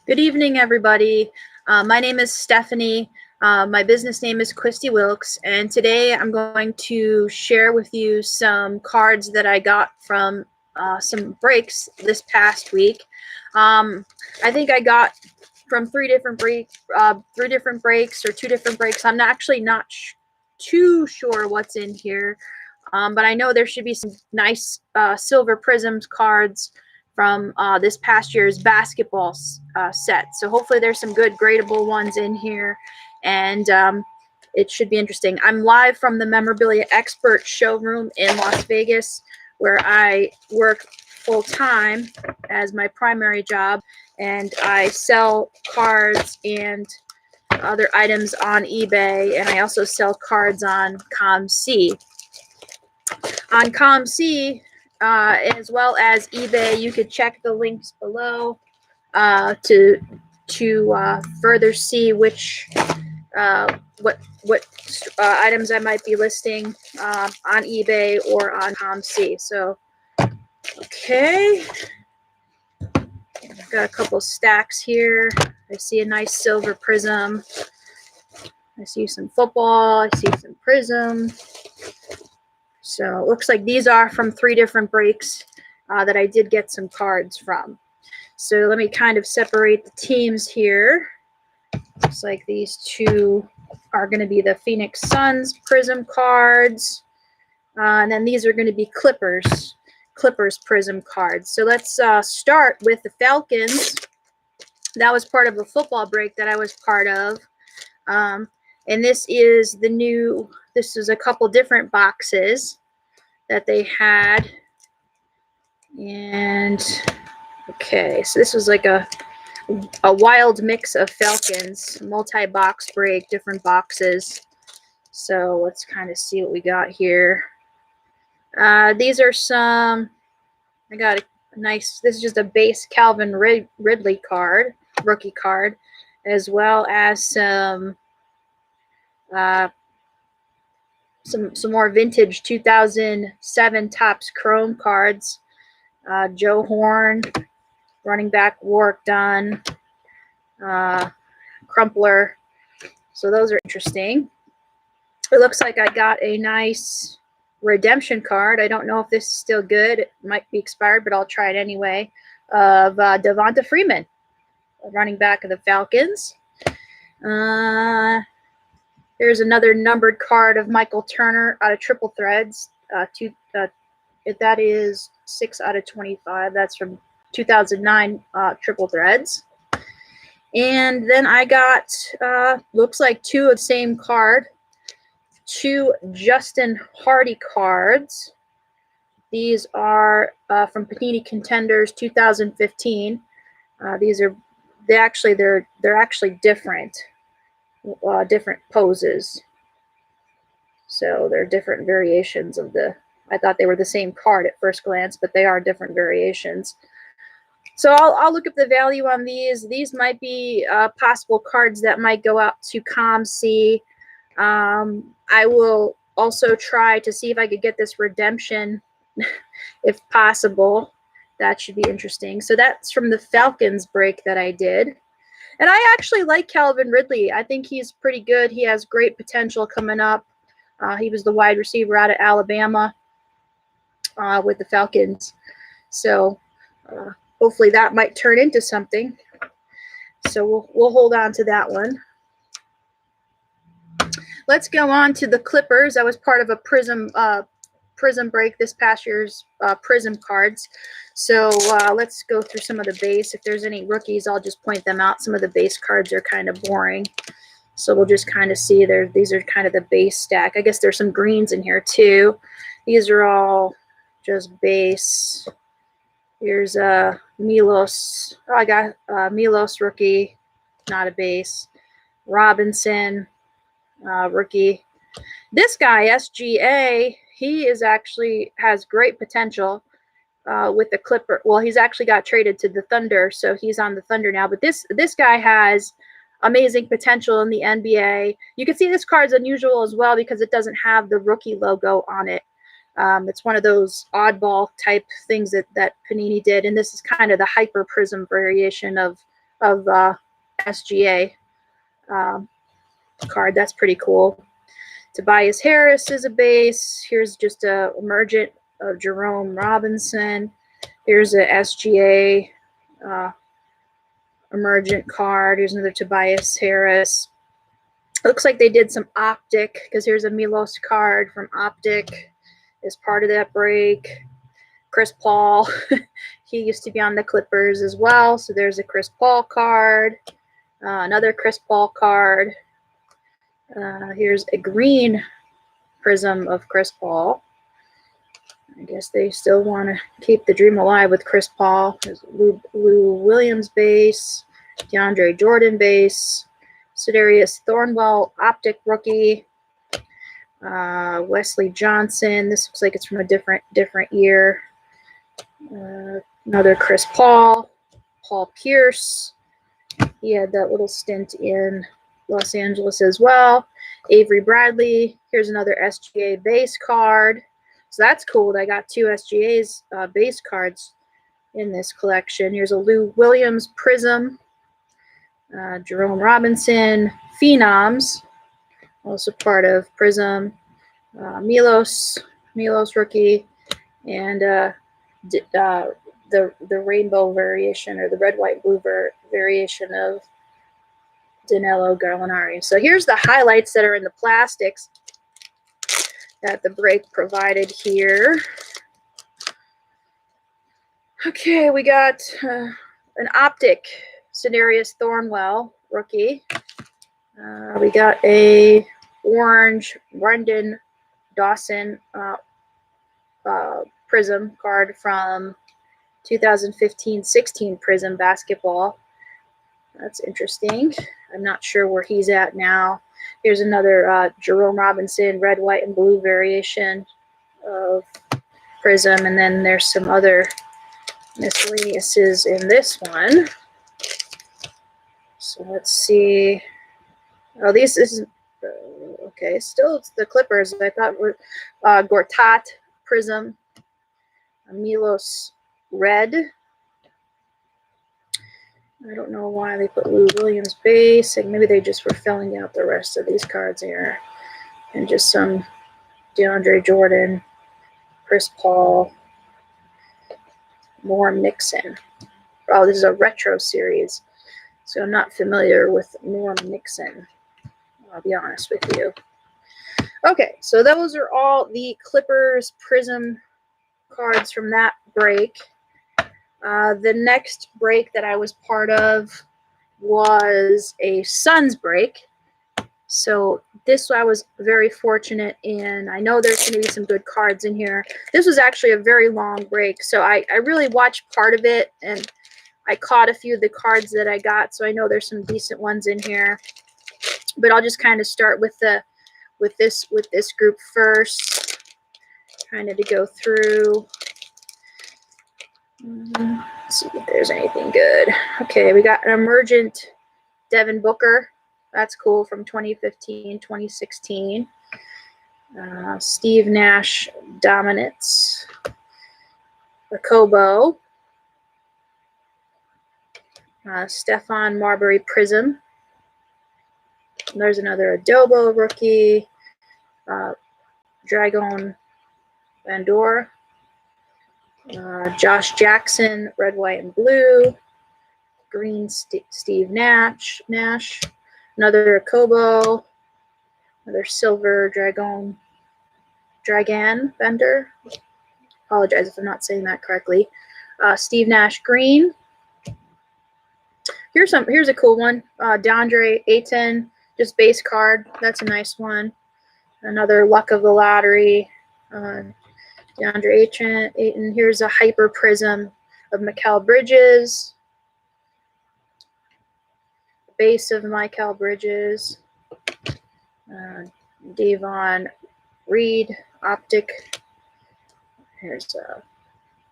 Good evening, everybody. My name is Stephanie. My business name is Christy Wilkes, and today I'm going to share with you some cards that I got from some breaks this past week. I think I got from three different breaks or two different breaks. I'm actually not too sure what's in here, but I know there should be some nice silver prisms cards from this past year's basketball set. So hopefully there's some good gradable ones in here, and it should be interesting. I'm live from the Memorabilia Expert showroom in Las Vegas, where I work full-time as my primary job, and I sell cards and other items on eBay, and I also sell cards on COMC. On COMC, as well as eBay, you could check the links below to further see which what items I might be listing on eBay or on COMC. So, okay, I've got a couple stacks here. I see a nice silver prism. I see some football. I see some prism. So it looks like these are from three different breaks that I did get some cards from. So let me kind of separate the teams here. Looks like these two are going to be the Phoenix Suns Prism cards. And then these are going to be Clippers Prism cards. So let's start with the Falcons. That was part of a football break that I was part of. And this is the new, this is a couple different boxes that they had. And okay, so this was like a wild mix of Falcons, multi-box break, different boxes. So let's kind of see what we got here. These are some, I got a nice, this is just a base Calvin Ridley card, rookie card, as well as some more vintage 2007 Topps Chrome cards. Joe Horn, running back Warwick Dunn, Crumpler. So those are interesting. It looks like I got a nice redemption card. I don't know if this is still good. It might be expired, but I'll try it anyway. Of Devonta Freeman, running back of the Falcons. Here's another numbered card of Michael Turner out of Triple Threads. That is 6 out of 25. That's from 2009 Triple Threads. And then I got, looks like two of the same card, two Justin Hardy cards. These are from Panini Contenders 2015. These are, they're actually different poses. So they're different variations of the, I thought they were the same card at first glance, but they are different variations. So I'll look up the value on these. These might be possible cards that might go out to COMC. I will also try to see if I could get this redemption, if possible. That should be interesting. So that's from the Falcons break that I did. And I actually like Calvin Ridley. I think he's pretty good. He has great potential coming up. He was the wide receiver out of Alabama with the Falcons. So hopefully that might turn into something. So we'll hold on to that one. Let's go on to the Clippers. I was part of a Prism break this past year's Prism cards. So let's go through some of the base. If there's any rookies, I'll just point them out. Some of the base cards are kind of boring. So we'll just kind of see there. These are kind of the base stack. I guess there's some greens in here too. These are all just base. Here's Milos. Oh, I got Milos rookie, not a base. Robinson rookie. This guy SGA, he is actually has great potential with the Clipper. Well, he's actually got traded to the Thunder, so he's on the Thunder now. But this guy has amazing potential in the NBA. You can see this card's unusual as well because it doesn't have the rookie logo on it. It's one of those oddball type things that Panini did, and this is kind of the hyper prism variation of of SGA card. That's pretty cool. Tobias Harris is a base. Here's just a emergent of Jerome Robinson. Here's a SGA emergent card. Here's another Tobias Harris. Looks like they did some Optic, because here's a Milos card from Optic as part of that break. Chris Paul, he used to be on the Clippers as well, so there's a Chris Paul card. Another Chris Paul card. Here's a green prism of Chris Paul. I guess they still want to keep the dream alive with Chris Paul. There's Lou Williams base, DeAndre Jordan base, Sedarius Thornwell Optic rookie, Wesley Johnson. This looks like it's from a different year. Another Chris Paul, Paul Pierce. He had that little stint in Los Angeles as well. Avery Bradley. Here's another SGA base card. So that's cool. I got 2 SGA's base cards in this collection. Here's a Lou Williams Prizm. Jerome Robinson Phenoms, also part of Prizm. Milos rookie, and the rainbow variation, or the red, white, blue variation of Danilo Gallinari. So here's the highlights that are in the plastics that the break provided here. Okay, we got an Optic Sedarius Thornwell rookie. We got a orange Brendan Dawson Prizm card from 2015-16 Prizm basketball. That's interesting. I'm not sure where he's at now. Here's another Jerome Robinson red, white, and blue variation of Prizm, and then there's some other miscellaneouses in this one. So let's see. Oh, this is okay. Still, it's the Clippers. I thought were Gortat Prizm, Milos red. I don't know why they put Lou Williams base, and maybe they just were filling out the rest of these cards here, and just some DeAndre Jordan, Chris Paul, Norm Nixon. Oh, this is a retro series, so I'm not familiar with Norm Nixon. I'll be honest with you. Okay, so those are all the Clippers Prizm cards from that break. The next break that I was part of was a Suns break. So this I was very fortunate in. I know there's going to be some good cards in here. This was actually a very long break, so I really watched part of it, and I caught a few of the cards that I got, so I know there's some decent ones in here. But I'll just kind of start with this group first, kind of to go through. Let's see if there's anything good. Okay, we got an emergent Devin Booker. That's cool, from 2015, 2016. Steve Nash Dominance. Kobo. Stephon Marbury Prizm. There's another Adobo rookie. Dragon Vandor. Josh Jackson, red, white, and blue. Green Steve Nash. Another Kobo. Another silver Dragon Bender. Apologize if I'm not saying that correctly. Steve Nash green. Here's a cool one. DeAndre Ayton, just base card. That's a nice one. Another luck of the lottery. DeAndre Ayton. Here's a hyper prism of Mikal Bridges. Base of Mikal Bridges. Davon Reed Optic. Here's a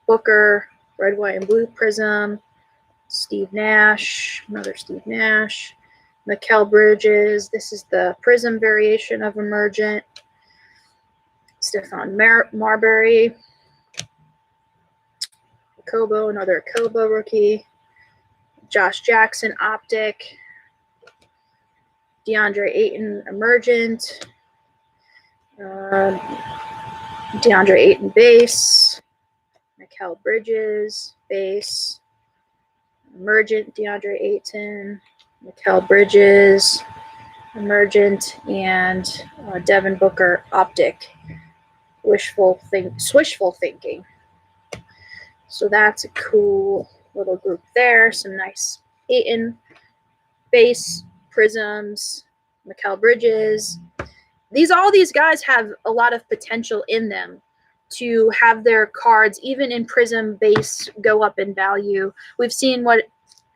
Booker red, white, and blue prism. Steve Nash, another Steve Nash. Mikal Bridges. This is the prism variation of emergent. Stephon Marbury. Kobo, another Kobo rookie. Josh Jackson Optic, DeAndre Ayton Emergent, DeAndre Ayton base, Mikal Bridges base, Emergent Deandre Ayton, Mikal Bridges, Emergent, and Devin Booker Optic. Swishful thinking. So that's a cool little group there. Some nice Ayton base prisms, Mikal Bridges. All these guys have a lot of potential in them to have their cards, even in Prizm base, go up in value. We've seen what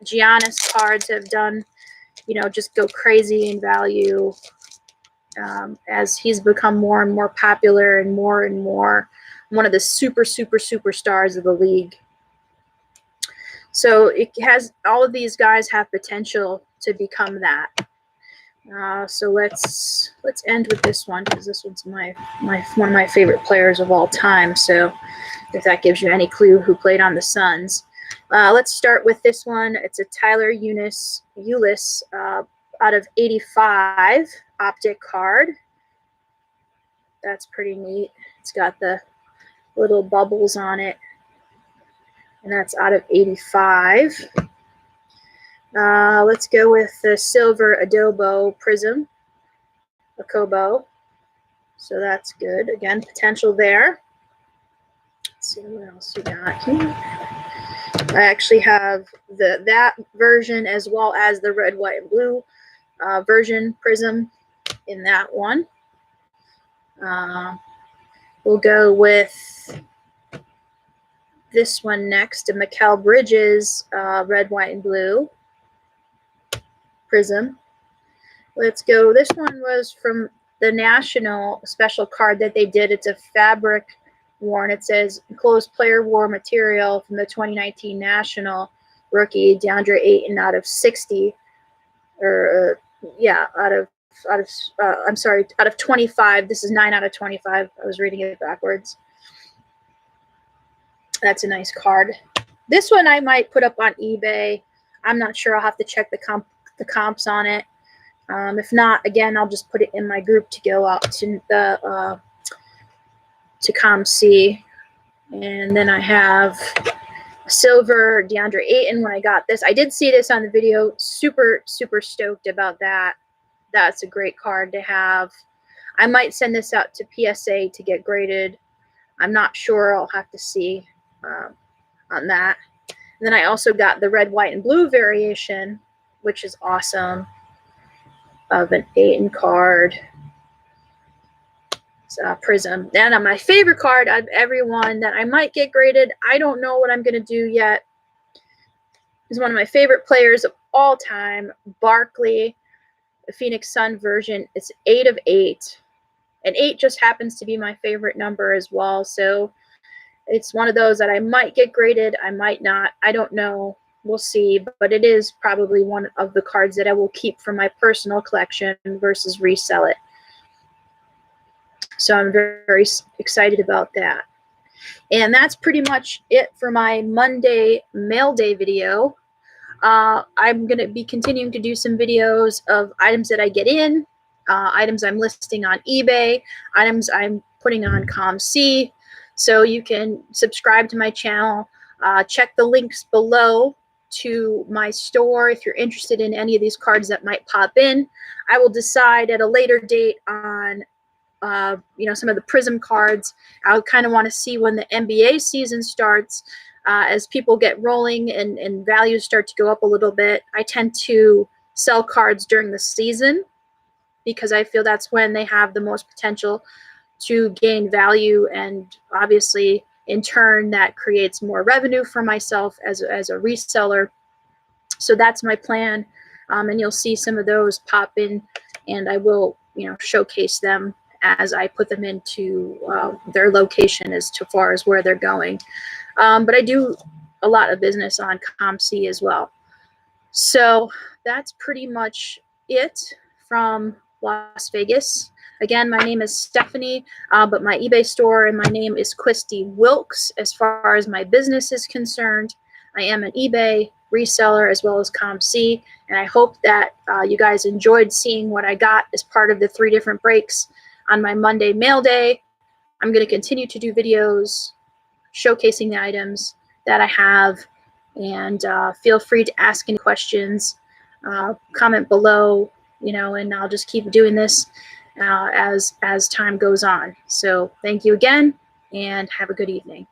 Giannis cards have done, just go crazy in value as he's become more and more popular and more one of the superstars of the league. So it has, all of these guys have potential to become that. So let's end with this one, because this one's one of my favorite players of all time. So if that gives you any clue who played on the Suns. Let's start with this one. It's a Tyler Ulis out of 85 Optic card. That's pretty neat. It's got the little bubbles on it, and that's out of 85. Let's go with the silver Adobo Prizm, Akobo. So that's good. Again, potential there. Let's see what else we got here. I actually have that version as well as the red, white, and blue version Prizm in that one. We'll go with this one next, a Mikal Bridges red, white, and blue Prizm. Let's go. This one was from the National special card that they did. It's a fabric worn. It says enclosed player war material from the 2019 National rookie DeAndre Ayton out of 60, or out of 25. This is 9 out of 25. I was reading it backwards. That's a nice card. This one I might put up on eBay. I'm not sure. I'll have to check the comps on it. If not, again, I'll just put it in my group to go out to the to COMC. And then I have silver DeAndre Ayton. When I got this, I did see this on the video. Super stoked about that. That's a great card to have. I might send this out to PSA to get graded. I'm not sure. I'll have to see on that. And then I also got the red, white, and blue variation, which is awesome, of an Ayton card. Prizm. Then my favorite card out of everyone that I might get graded, I don't know what I'm going to do yet, is one of my favorite players of all time, Barkley, the Phoenix Sun version. It's 8 of 8. And 8 just happens to be my favorite number as well. So it's one of those that I might get graded, I might not. I don't know. We'll see. But it is probably one of the cards that I will keep for my personal collection versus resell it. So I'm very excited about that. And that's pretty much it for my Monday mail day video. I'm going to be continuing to do some videos of items that I get in, items I'm listing on eBay, items I'm putting on COMC. So you can subscribe to my channel. Check the links below to my store if you're interested in any of these cards that might pop in. I will decide at a later date on some of the Prizm cards. I kind of want to see when the NBA season starts. As people get rolling and values start to go up a little bit, I tend to sell cards during the season because I feel that's when they have the most potential to gain value, and obviously in turn that creates more revenue for myself as a reseller. So that's my plan, and you'll see some of those pop in, and I will showcase them as I put them into their location as far as where they're going. But I do a lot of business on COMC as well. So that's pretty much it from Las Vegas. Again, my name is Stephanie, but my eBay store and my name is Christy Wilkes as far as my business is concerned. I am an eBay reseller as well as COMC, and I hope that you guys enjoyed seeing what I got as part of the 3 different breaks on my Monday mail day. I'm going to continue to do videos showcasing the items that I have, and feel free to ask any questions, comment below, and I'll just keep doing this as time goes on. So thank you again, and have a good evening.